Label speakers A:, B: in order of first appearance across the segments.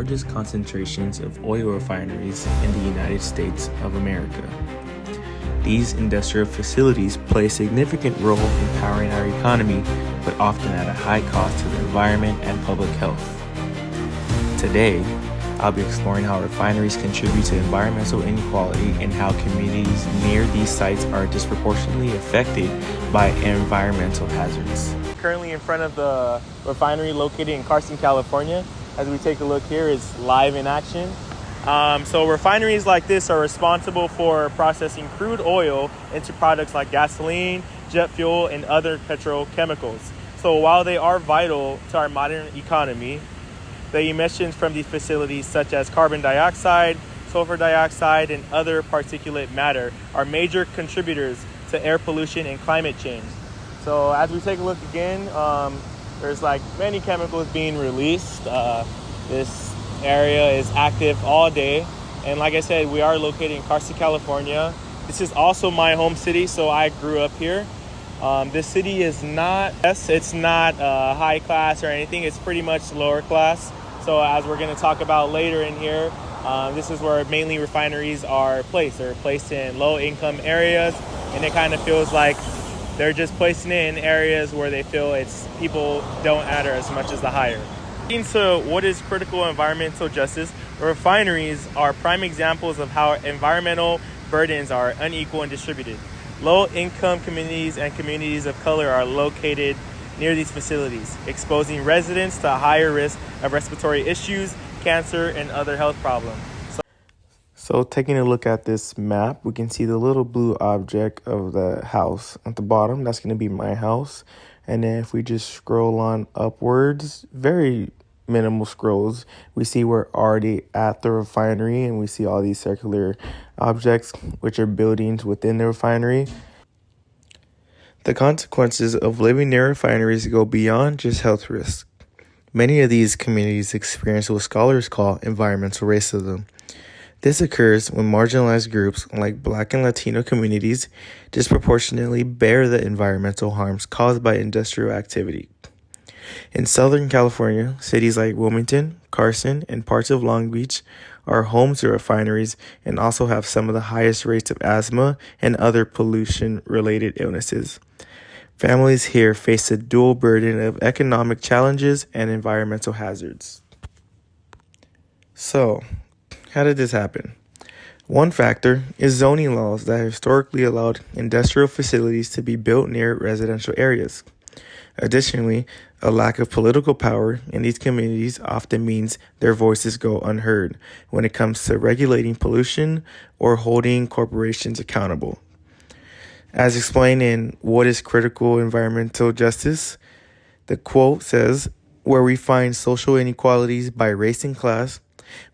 A: largest concentrations of oil refineries in the United States of America. These industrial facilities play a significant role in powering our economy, but often at a high cost to the environment and public health. Today, I'll be exploring how refineries contribute to environmental inequality and how communities near these sites are disproportionately affected by environmental hazards. Currently in front of the refinery located in Carson, California. As we take a look here, is live in action. So refineries like this are responsible for processing crude oil into products like gasoline, jet fuel, and other petrochemicals. So while they are vital to our modern economy, the emissions from these facilities, such as carbon dioxide, sulfur dioxide, and other particulate matter, are major contributors to air pollution and climate change. So as we take a look again, there's like many chemicals being released. This area is active all day. And like I said, we are located in Carson, California. This is also my home city, so I grew up here. This city is not high class or anything. It's pretty much lower class. So as we're going to talk about later in here, this is where mainly refineries are placed. They're placed in low income areas, and it kind of feels like they're just placing it in areas where they feel people don't matter as much as the higher. So what is critical environmental justice? Refineries are prime examples of how environmental burdens are unequal and distributed. Low-income communities and communities of color are located near these facilities, exposing residents to a higher risk of respiratory issues, cancer, and other health problems. So taking a look at this map, we can see the little blue object of the house at the bottom. That's going to be my house. And then if we just scroll on upwards, very minimal scrolls, we see we're already at the refinery, and we see all these circular objects, which are buildings within the refinery. The consequences of living near refineries go beyond just health risks. Many of these communities experience what scholars call environmental racism. This occurs when marginalized groups like Black and Latino communities disproportionately bear the environmental harms caused by industrial activity. In Southern California, cities like Wilmington, Carson, and parts of Long Beach are home to refineries and also have some of the highest rates of asthma and other pollution-related illnesses. Families here face a dual burden of economic challenges and environmental hazards. So, how did this happen? One factor is zoning laws that historically allowed industrial facilities to be built near residential areas. Additionally, a lack of political power in these communities often means their voices go unheard when it comes to regulating pollution or holding corporations accountable. As explained in What is Critical Environmental Justice, the quote says, "Where we find social inequalities by race and class,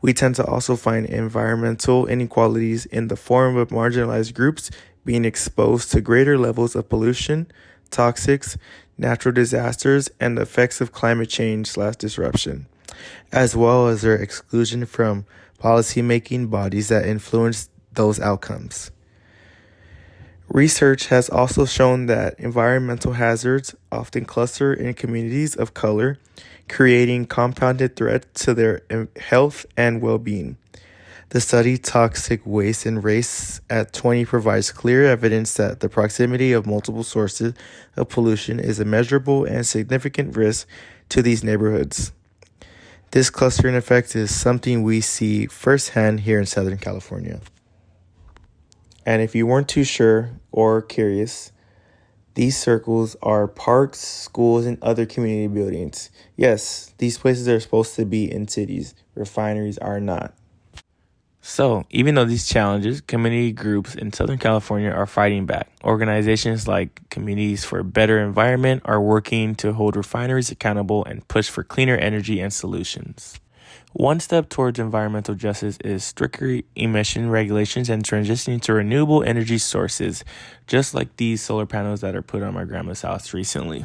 A: we tend to also find environmental inequalities in the form of marginalized groups being exposed to greater levels of pollution, toxics, natural disasters, and the effects of climate change/disruption, as well as their exclusion from policymaking bodies that influence those outcomes." Research has also shown that environmental hazards often cluster in communities of color, creating compounded threats to their health and well-being. The study Toxic Waste and Race at 20 provides clear evidence that the proximity of multiple sources of pollution is a measurable and significant risk to these neighborhoods. This clustering effect is something we see firsthand here in Southern California. And if you weren't too sure or curious, these circles are parks, schools, and other community buildings. Yes, these places are supposed to be in cities. Refineries are not. So, even though these challenges, community groups in Southern California are fighting back. Organizations like Communities for a Better Environment are working to hold refineries accountable and push for cleaner energy and solutions. One step towards environmental justice is stricter emission regulations and transitioning to renewable energy sources, just like these solar panels that are put on my grandma's house recently.